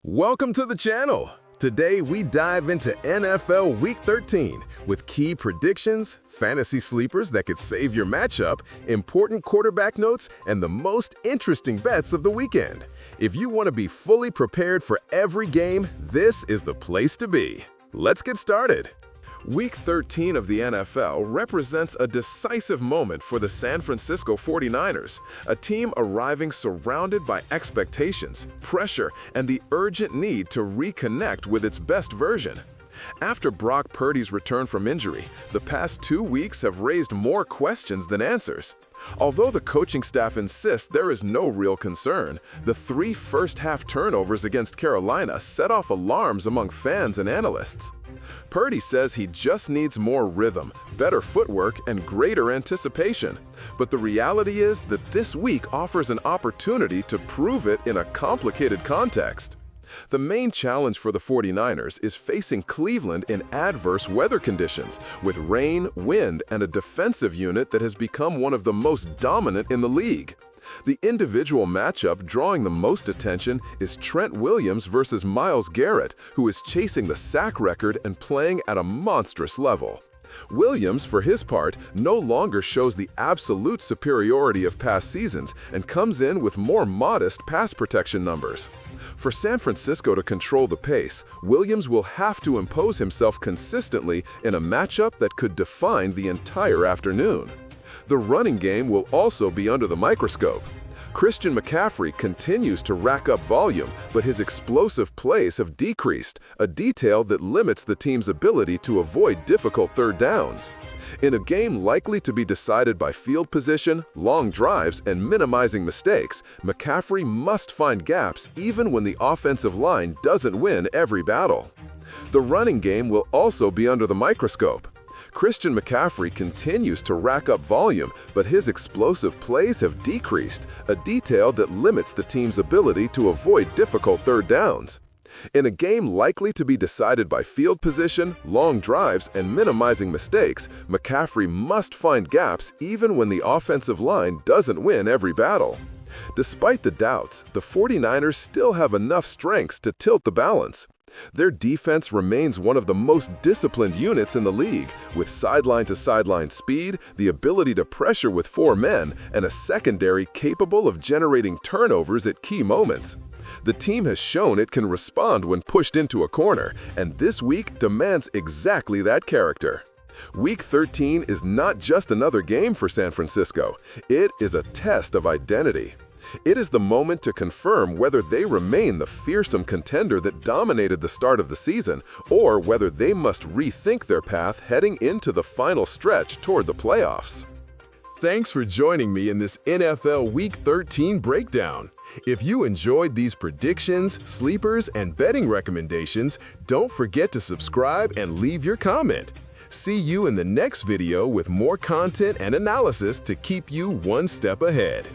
Welcome to the channel. Today we dive into NFL Week 13 with key predictions, fantasy sleepers that could save your matchup, important quarterback notes, and the most interesting bets of the weekend. If you want to be fully prepared for every game, this is the place to be. Let's get started. Week 13 of the NFL represents a decisive moment for the San Francisco 49ers, a team arriving surrounded by expectations, pressure, and the urgent need to reconnect with its best version. After Brock Purdy's return from injury, the past 2 weeks have raised more questions than answers. Although the coaching staff insists there is no real concern, the 3 first-half turnovers against Carolina set off alarms among fans and analysts. Purdy says he just needs more rhythm, better footwork, and greater anticipation. But the reality is that this week offers an opportunity to prove it in a complicated context. The main challenge for the 49ers is facing Cleveland in adverse weather conditions, with rain, wind, and a defensive unit that has become one of the most dominant in the league. The individual matchup drawing the most attention is Trent Williams versus Myles Garrett, who is chasing the sack record and playing at a monstrous level. Williams, for his part, no longer shows the absolute superiority of past seasons and comes in with more modest pass protection numbers. For San Francisco to control the pace, Williams will have to impose himself consistently in a matchup that could define the entire afternoon. The running game will also be under the microscope. Christian McCaffrey continues to rack up volume, but his explosive plays have decreased, a detail that limits the team's ability to avoid difficult third downs. In a game likely to be decided by field position, long drives, and minimizing mistakes, McCaffrey must find gaps even when the offensive line doesn't win every battle. The running game will also be under the microscope. Christian McCaffrey continues to rack up volume, but his explosive plays have decreased, a detail that limits the team's ability to avoid difficult third downs. In a game likely to be decided by field position, long drives, and minimizing mistakes, McCaffrey must find gaps even when the offensive line doesn't win every battle. Despite the doubts, the 49ers still have enough strengths to tilt the balance. Their defense remains one of the most disciplined units in the league, with sideline-to-sideline speed, the ability to pressure with 4 men, and a secondary capable of generating turnovers at key moments. The team has shown it can respond when pushed into a corner, and this week demands exactly that character. Week 13 is not just another game for San Francisco, it is a test of identity. It is the moment to confirm whether they remain the fearsome contender that dominated the start of the season, or whether they must rethink their path heading into the final stretch toward the playoffs. Thanks for joining me in this NFL Week 13 breakdown. If you enjoyed these predictions, sleepers, and betting recommendations, don't forget to subscribe and leave your comment. See you in the next video with more content and analysis to keep you one step ahead.